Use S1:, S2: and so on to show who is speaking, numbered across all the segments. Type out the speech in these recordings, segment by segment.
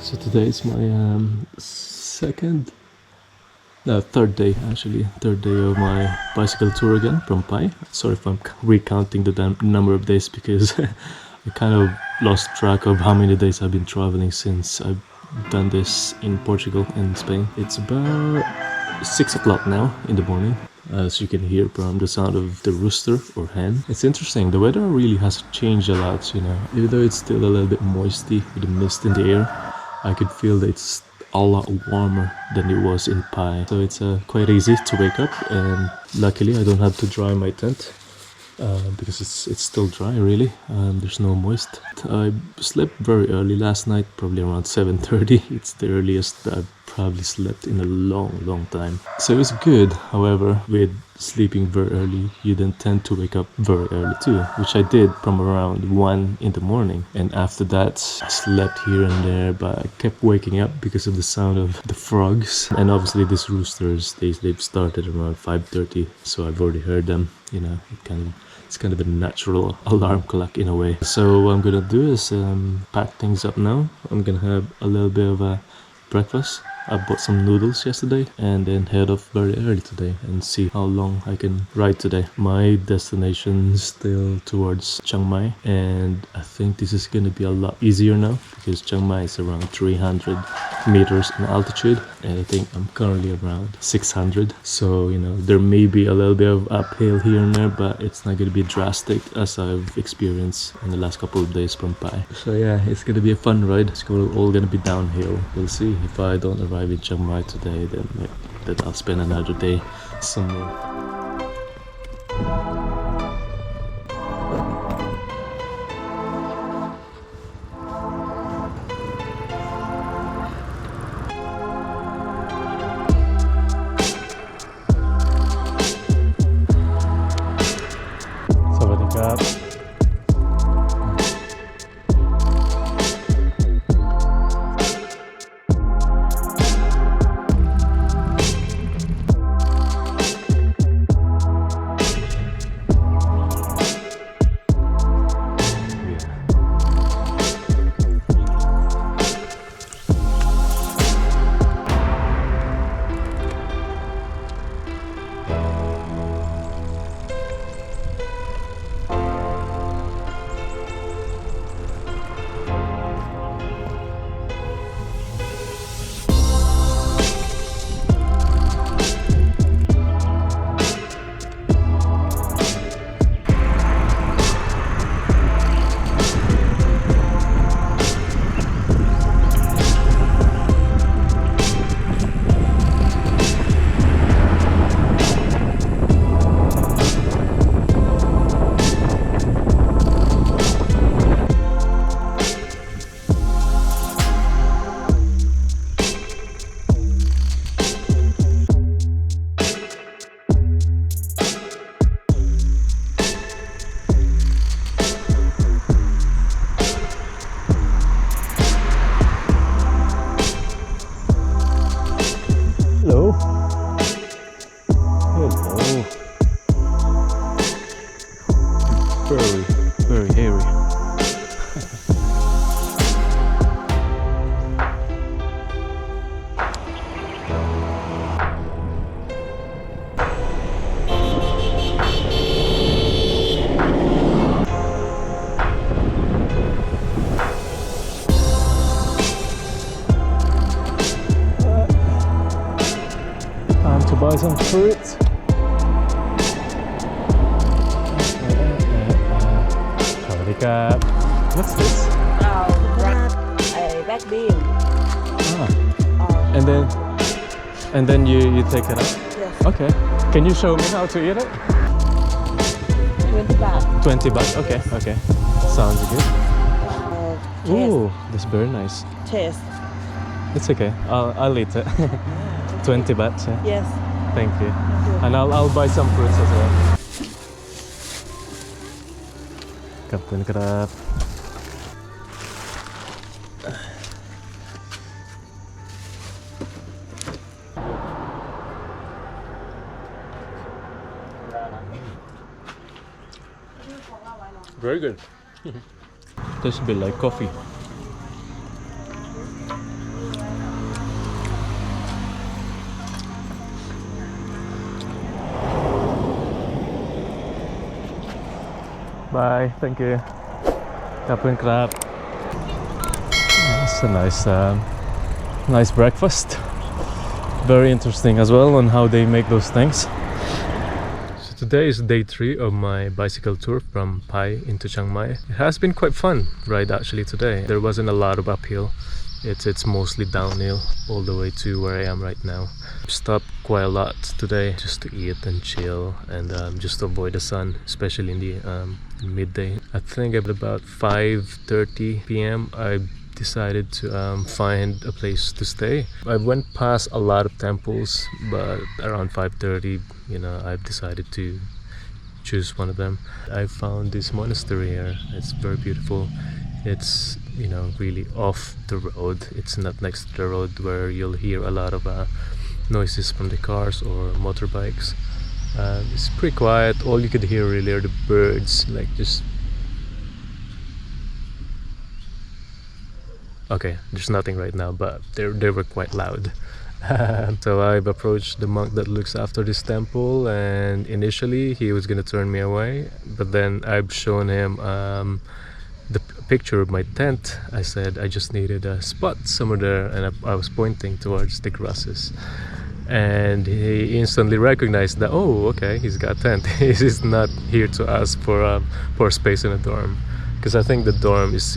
S1: So today is my third day actually, third day of my bicycle tour again from Pai. Sorry if I'm recounting the number of days because I kind of lost track of how many days I've been traveling since I've done this in Portugal and Spain. It's about 6 o'clock now in the morning, as you can hear from the sound of the rooster or hen. It's interesting, the weather really has changed a lot, you know. Even though it's still a little bit moisty with the mist in the air, I could feel that it's a lot warmer than it was in Pai. So it's quite easy to wake up, and luckily I don't have to dry my tent. Because it's still dry really. There's no moist. I slept very early last night, probably around 7:30. It's the earliest I've probably slept in a long time. So it was good. However, with sleeping very early, you then tend to wake up very early too, which I did from around 1 in the morning. And after that, I slept here and there, but I kept waking up because of the sound of the frogs. And obviously these roosters, they've started around 5:30, so I've already heard them. You know, it's kind of a natural alarm clock in a way. So what I'm gonna do is pack things up now. I'm gonna have a little bit of a breakfast. I bought some noodles yesterday and then head off very early today and see how long I can ride today. My destination is still towards Chiang Mai, and I think this is gonna be a lot easier now because Chiang Mai is around 300 meters in altitude, and I think I'm currently around 600. So, you know, there may be a little bit of uphill here and there, but it's not gonna be drastic as I've experienced in the last couple of days from Pai. So yeah, it's gonna be a fun ride. It's all gonna be downhill. We'll see. If I don't arrive in Chiang Mai today, then I'll spend another day somewhere. Hello. Hello. Very hairy. To buy some fruits. What's this?
S2: A back bean.
S1: And then you take it out?
S2: Yes.
S1: Okay. Can you show me how to eat it?
S2: 20 baht.
S1: 20 baht. Okay. Okay. Sounds good.
S2: Taste.
S1: Ooh, that's very nice.
S2: Taste.
S1: It's okay. I'll eat it. 20 baht. Yeah.
S2: Yes.
S1: Thank you. And I'll buy some fruits as well. ขอบคุณครับ Very good. Tastes a bit like coffee. Bye. Thank you. Kapun krab. It's a nice breakfast. Very interesting as well on how they make those things. So today is day 3 of my bicycle tour from Pai into Chiang Mai. It has been quite fun ride actually today. There wasn't a lot of uphill. It's mostly downhill all the way to where I am right now. Stopped quite a lot today just to eat and chill and just to avoid the sun, especially in the midday. I think at about 5:30 p.m. I decided to find a place to stay. I went past a lot of temples, but around 5:30, you know, I've decided to choose one of them. I found this monastery here. It's very beautiful. It's, you know, really off the road. It's not next to the road where you'll hear a lot of noises from the cars or motorbikes. It's pretty quiet. All you could hear really are the birds, like just... Okay, there's nothing right now, but they were quite loud. So I've approached the monk that looks after this temple, and initially he was gonna turn me away, but then I've shown him the picture of my tent. I said I just needed a spot somewhere there, and I was pointing towards the grasses, and he instantly recognized that, oh, okay, he's got a tent. He's not here to ask for space in a dorm, because I think the dorm is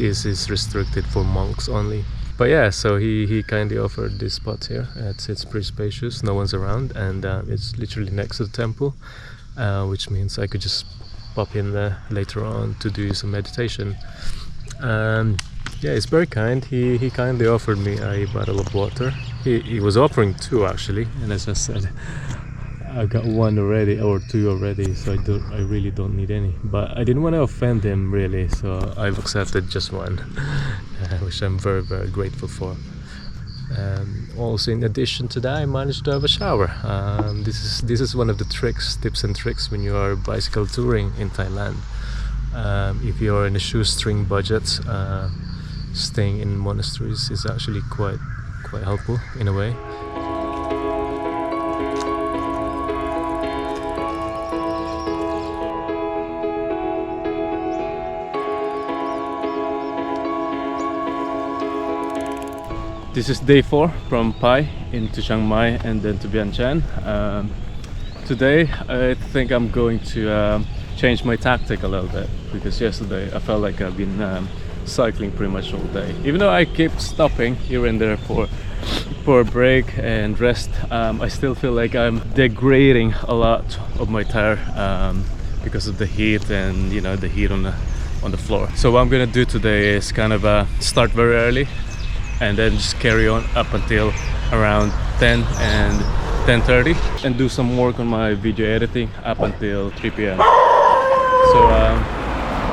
S1: restricted for monks only. But yeah, so he kindly offered this spot here. It's pretty spacious, no one's around, and it's literally next to the temple, which means I could just pop in there later on to do some meditation. Yeah, it's very kind. He kindly offered me a bottle of water. He was offering 2 actually, and as I said, I got 1 already, or 2 already, so I really don't need any. But I didn't want to offend him really, so I've accepted just 1, which I'm very, very grateful for. Also, in addition to that, I managed to have a shower. This is one of the tips and tricks when you are bicycle touring in Thailand. If you are in a shoestring budget, staying in monasteries is actually quite helpful in a way. This is day 4 from Pai into Chiang Mai and then to Vientiane. Today I think I'm going to change my tactic a little bit, because yesterday I felt like I've been cycling pretty much all day. Even though I keep stopping here and there for a break and rest, I still feel like I'm degrading a lot of my tire because of the heat and, you know, the heat on the floor. So what I'm gonna do today is kind of start very early and then just carry on up until around 10 and 10:30 and do some work on my video editing up until 3 p.m. So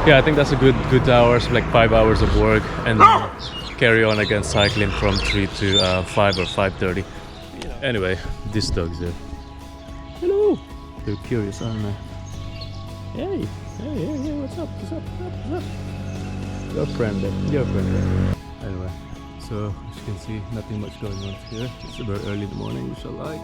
S1: yeah, I think that's a good hours, like 5 hours of work, and then carry on again cycling from 3 to 5 or 5:30. Anyway, these dogs there. Hello! They're curious, aren't they? Hey, what's up? Your friend there. Anyway, so as you can see, nothing much going on here. It's very early in the morning, which I like.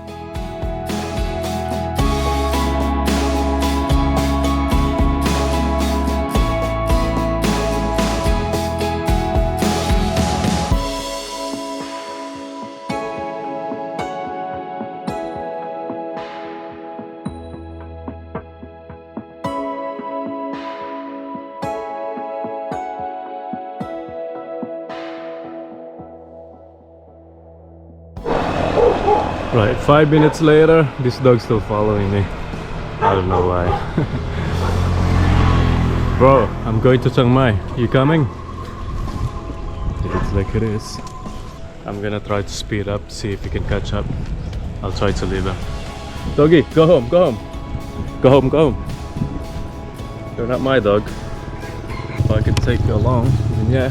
S1: Right, 5 minutes later, this dog's still following me. I don't know why. Bro, I'm going to Chiang Mai. You coming? It looks like it is. I'm gonna try to speed up, see if we can catch up. I'll try to leave him. Doggy, go home, go home. Go home, go home. You're not my dog. If I could take you along, then yeah.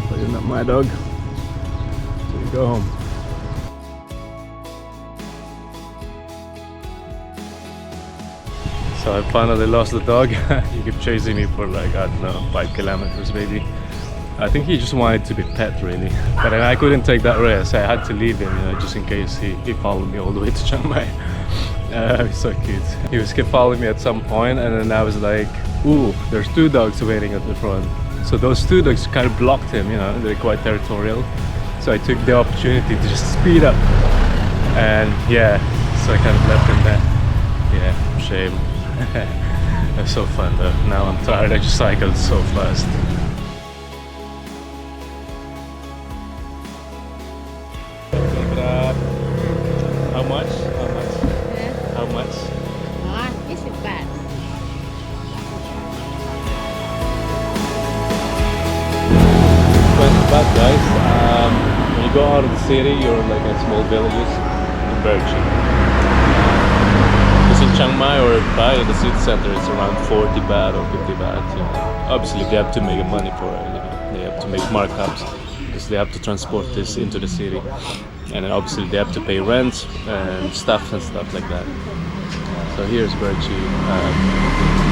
S1: But you're not my dog. So you go home. So I finally lost the dog. He kept chasing me for like, I don't know, 5 kilometers maybe. I think he just wanted to be pet really. But then I couldn't take that risk. I had to leave him, you know, just in case he followed me all the way to Chiang Mai. He's so cute. He was kept following me at some point, and then I was like, ooh, there's 2 dogs waiting at the front. So those 2 dogs kind of blocked him, you know, they're quite territorial. So I took the opportunity to just speed up. And yeah, so I kind of left him there. Yeah, shame. It was so fun though. Now I'm tired, I just cycled so fast. How much? How much? How much?
S2: 20 baht.
S1: But guys, when you go out of the city, you're like in small villages, very cheap. Because in Chiang Mai or Pai, in the city center, it's around 40 baht or 50 baht. You know. Obviously, they have to make money for it. You know. They have to make markups because they have to transport this into the city, and then obviously they have to pay rent and stuff like that. So here is very cheap.